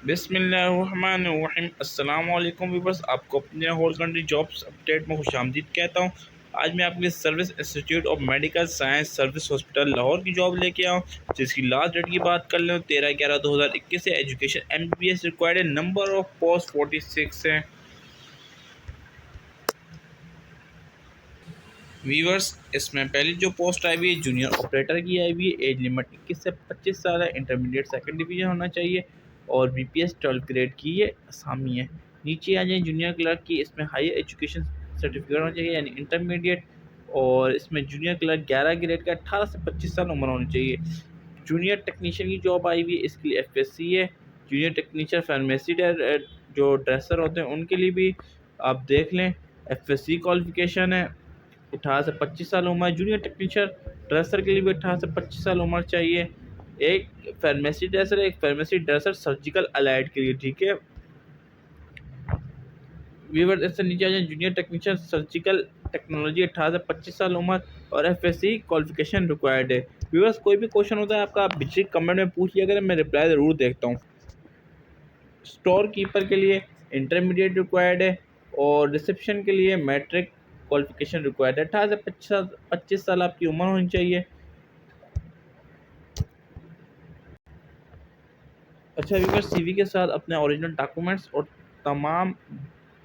बिस्मिल्लाहिर्रहमानिर्रहीम। अस्सलाम वालेकुम व्यूअर्स, आपको अपने होल कंट्री जॉब्स अपडेट में खुशामदीद कहता हूँ। आज मैं आपके service institute of medical science service hospital Lahore की जॉब लेके आऊँ, जिसकी लास्ट डेट की बात कर लें 13/11/2021 से एजुकेशन MBBS रिक्वायर्ड है। नंबर ऑफ पोस्ट 46 है। व्यूअर्स, इसमें पहली जो पोस्ट आई हुई है जूनियर ऑपरेटर की आई हुई है। एज लिमिट 21 से 25 साल है। इंटरमीडिएट सेकंड डिवीजन होना चाहिए और BPS 12 ग्रेड की ये असामी है। नीचे आ जाए जूनियर क्लर्क की, इसमें हायर एजुकेशन सर्टिफिकेट होना चाहिए यानी इंटरमीडिएट। और इसमें जूनियर क्लर्क 11 ग्रेड का 18 से 25 साल उम्र होनी चाहिए। जूनियर टेक्नीशियन की जॉब आई हुई है, इसके लिए FSC है। जूनियर टेक्नीशियन फार्मेसी जो ड्रेसर होते हैं उनके लिए भी आप देख लें, FSC क्वालिफिकेशन है। 18 से 25 साल उम्र। जूनियर टेक्नीशियन ड्रेसर के लिए भी 18 से 25 साल उम्र चाहिए। एक फार्मेसी ड्रेसर, एक फार्मेसी ड्रेसर सर्जिकल अलाइड के लिए, ठीक है। वीवर इससे नीचे आ जाए जूनियर टेक्नीशियन सर्जिकल टेक्नोलॉजी, 18 से 25 साल उम्र और FSC क्वालिफिकेशन रिक्वायर्ड है। व्यूअर्स, कोई भी क्वेश्चन होता है आपका, आप बीच कमेंट में पूछ लिया करें, मैं रिप्लाई ज़रूर देखता हूँ। स्टोर कीपर के लिए इंटरमीडिएट रिक्वायर्ड है और रिसेप्शन के लिए मैट्रिक क्वालिफिकेशन रिक्वायर्ड है। 18 से 25 साल आपकी उम्र होनी चाहिए। अच्छा व्यूअर, CV के साथ अपने ओरिजिनल डॉक्यूमेंट्स और तमाम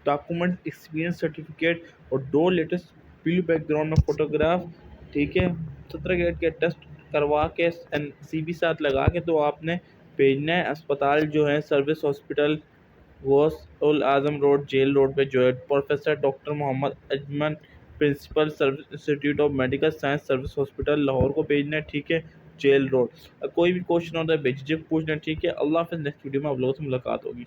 डॉक्यूमेंट, एक्सपीरियंस सर्टिफिकेट और 2 लेटेस्ट ब्लू बैकग्राउंड में फ़ोटोग्राफ, ठीक है, 17 ग्रेड के टेस्ट करवा के CV साथ लगा के तो आपने भेजना है। अस्पताल जो है service hospital Ghaus Azam road, jail road पे जो है, professor doctor Mohammad Ajman, principal service institute of medical science service hospital Lahore को भेजना है, ठीक है, जेल रोड। कोई भी क्वेश्चन होता है बेझिझक पूछना, ठीक है। अल्लाह हाफ़िज़। नेक्स्ट वीडियो में आप लोगों से मुलाकात होगी।